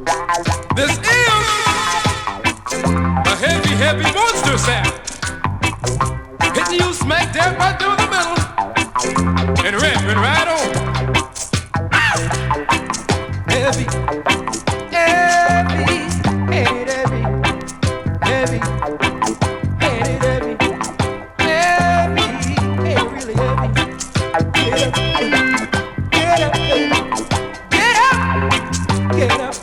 This is a heavy, heavy monster sound. Hitting you smack dab right through the middle and rapping right on. Heavy, heavy, heavy, heavy, heavy, heavy, heavy, heavy, really heavy. Get up, get up, get up, get up, get up.